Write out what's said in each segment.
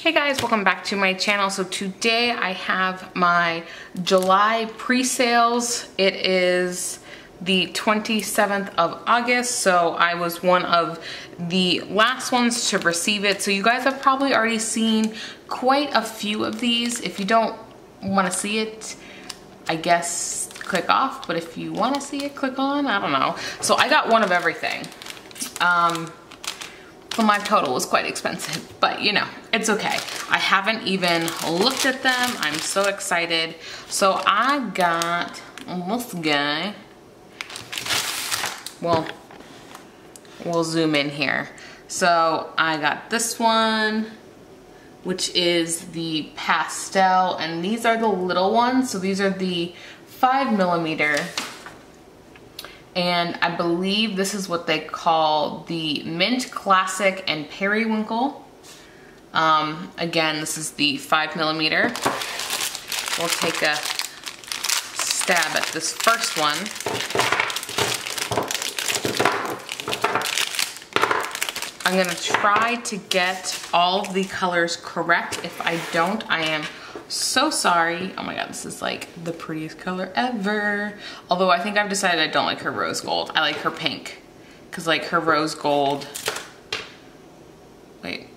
Hey guys, welcome back to my channel. So today I have my July pre-sales. It is the 27th of August, so I was one of the last ones to receive it. So you guys have probably already seen quite a few of these. If you don't want to see it, I guess click off, but if you want to see it, click on, I don't know. So I got one of everything. Well, my total was quite expensive, but you know, it's okay. I haven't even looked at them. I'm so excited. So I got this guy. Well, we'll zoom in here. So I got this one, which is the pastel, and these are the little ones. So these are the 5mm. And I believe this is what they call the Mint Classic and Periwinkle. Again, this is the 5mm. We'll take a stab at this first one. I'm gonna try to get all the colors correct. If I don't, I am so sorry. Oh my god, this is like the prettiest color ever. Although I think I've decided I don't like her rose gold. I like her pink. Cause like her rose gold, wait,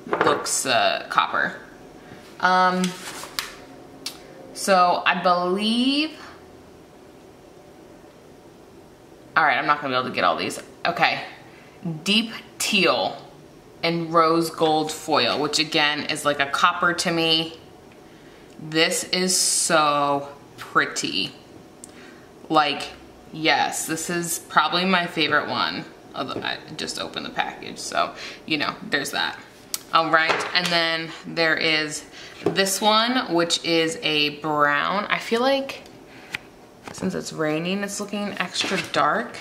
looks copper. So I believe, all right, I'm not gonna be able to get all these. Okay, deep teal and rose gold foil, which again is like a copper to me. This is so pretty. Like, yes, this is probably my favorite one. Although I just opened the package, so you know, there's that. All right, and then there is this one, which is a brown. I feel like since it's raining, it's looking extra dark.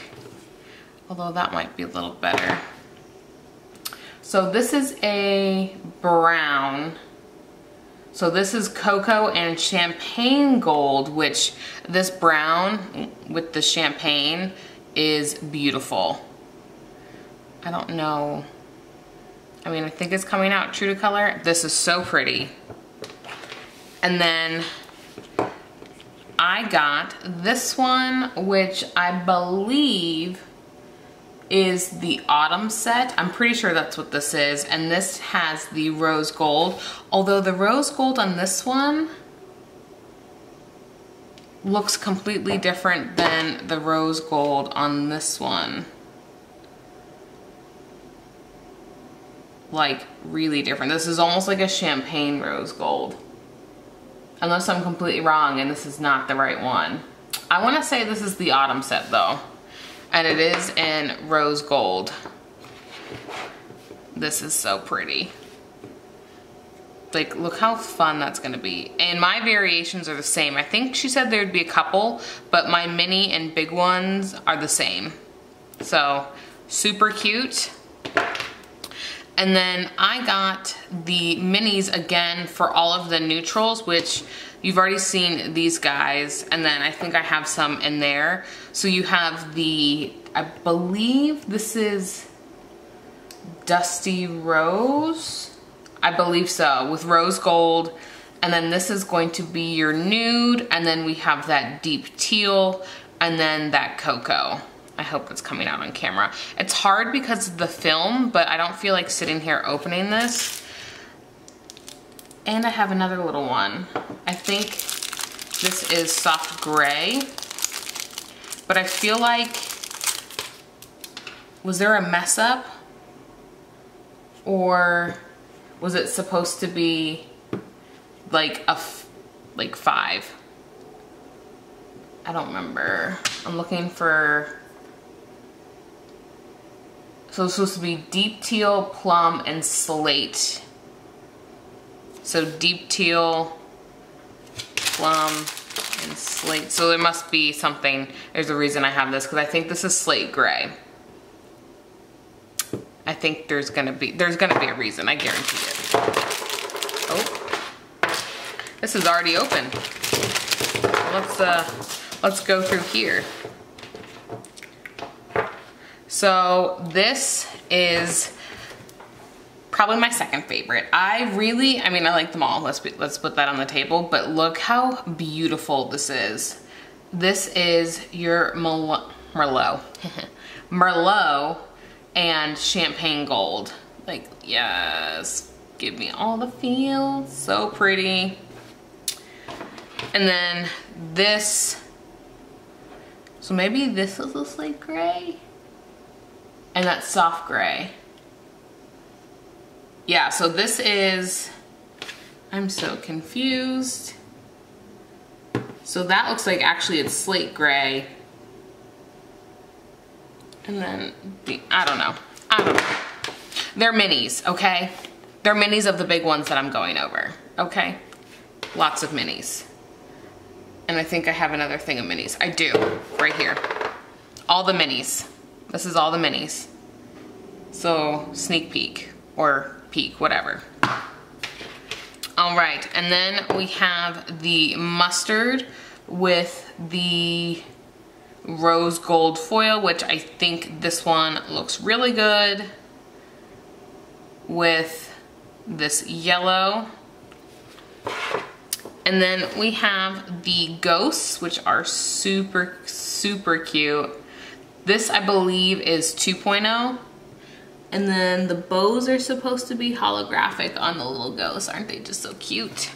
Although that might be a little better. So this is a brown. So this is cocoa and champagne gold, which this brown with the champagne is beautiful. I don't know. I mean, I think it's coming out true to color. This is so pretty. And then I got this one, which I believe is the autumn set. I'm pretty sure that's what this is, and this has the rose gold, although the rose gold on this one looks completely different than the rose gold on this one. Like really different. This is almost like a champagne rose gold, unless I'm completely wrong and this is not the right one. I want to say this is the autumn set though. And it is in rose gold. This is so pretty. Like, look how fun that's gonna be. And my variations are the same. I think she said there'd be a couple, but my mini and big ones are the same. So, super cute. And then I got the minis again for all of the neutrals, which you've already seen these guys, and then I think I have some in there. So you have the, I believe this is Dusty Rose. I believe so, with rose gold. And then this is going to be your nude, and then we have that deep teal, and then that cocoa. I hope it's coming out on camera. It's hard because of the film, but I don't feel like sitting here opening this. And I have another little one. I think this is soft gray, but I feel like, was there a mess up? Or was it supposed to be like a, like 5? I don't remember. I'm looking for, so it's supposed to be deep teal, plum, and slate. So deep teal, plum, and slate. So there must be something, there's a reason I have this, because I think this is slate gray. I think there's gonna be a reason, I guarantee it. Oh, this is already open. Let's go through here. So this is Probably my second favorite. I like them all. Let's put that on the table, but look how beautiful this is. This is your Merlot. Merlot and Champagne Gold. Like, yes, give me all the feels. So pretty. And then this, so maybe this is a slate gray and that's soft gray. Yeah, so this is, I'm so confused. So that looks like actually it's slate gray. And then, I don't know. They're minis, okay? They're minis of the big ones that I'm going over, okay? Lots of minis. And I think I have another thing of minis. I do, right here. All the minis. This is all the minis. So, sneak peek, or peek, whatever. All right, and then we have the mustard with the rose gold foil, which I think this one looks really good with this yellow. And then we have the ghosts, which are super, super cute. This, I believe, is 2.0. And then the bows are supposed to be holographic on the little ghosts. Aren't they just so cute?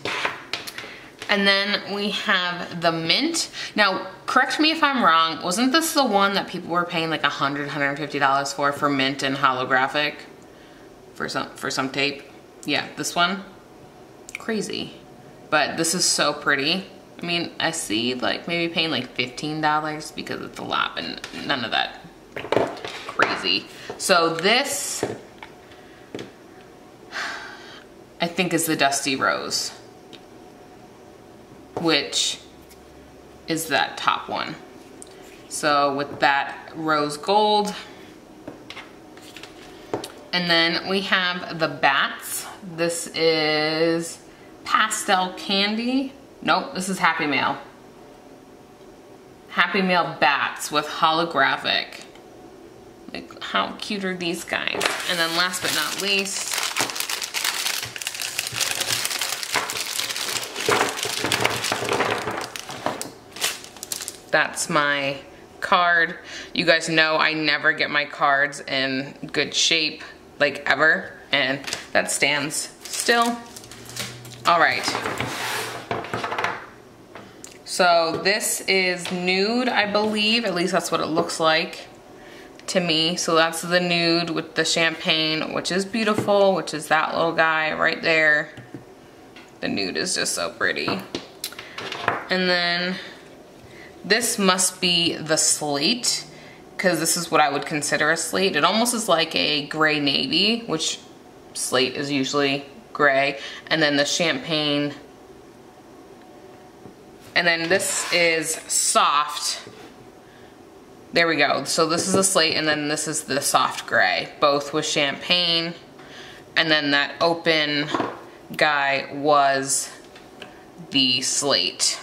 And then we have the mint. Now, correct me if I'm wrong, wasn't this the one that people were paying like $100, $150 for mint and holographic? For some tape? Yeah, this one. Crazy. But this is so pretty. I mean, I see like maybe paying like $15 because it's a lot, and none of that crazy. So this, I think, is the Dusty Rose, which is that top one. So with that rose gold. And then we have the bats. This is pastel candy. Nope, this is Happy Mail. Happy Mail bats with holographic. Like, how cute are these guys? And then last but not least, that's my card. You guys know I never get my cards in good shape, like ever, and that stands still. All right. So this is nude, I believe. At least that's what it looks like to me. So that's the nude with the champagne, which is beautiful, which is that little guy right there. The nude is just so pretty. And then this must be the slate, because this is what I would consider a slate. It almost is like a gray navy, which slate is usually gray. And then the champagne. And then this is soft. There we go. So this is a slate, and then this is the soft gray, both with champagne. And then that open guy was the slate.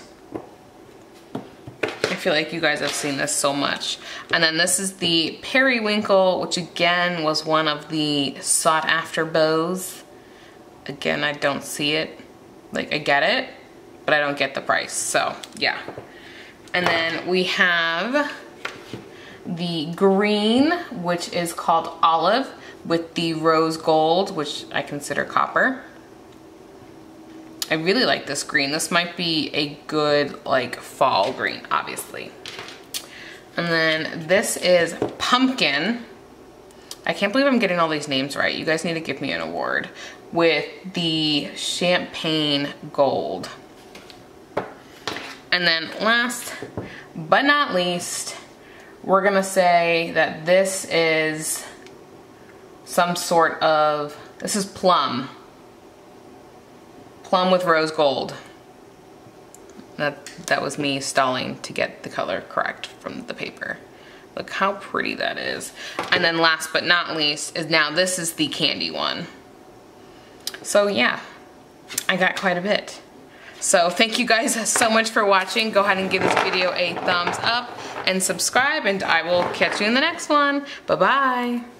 I feel like you guys have seen this so much. And then this is the periwinkle, which again was one of the sought after bows. Again, I don't see it. Like, I get it, but I don't get the price. So yeah. And then we have the green, which is called olive, with the rose gold, which I consider copper. I really like this green. This might be a good like fall green, obviously. And then this is pumpkin. I can't believe I'm getting all these names right. You guys need to give me an award. With the champagne gold. And then last but not least, we're gonna say that this is some sort of, this is plum. Plum with rose gold. That was me stalling to get the color correct from the paper. Look how pretty that is. And then last but not least is, now this is the candy one. So yeah, I got quite a bit. So thank you guys so much for watching. Go ahead and give this video a thumbs up and subscribe, and I will catch you in the next one. Bye-bye.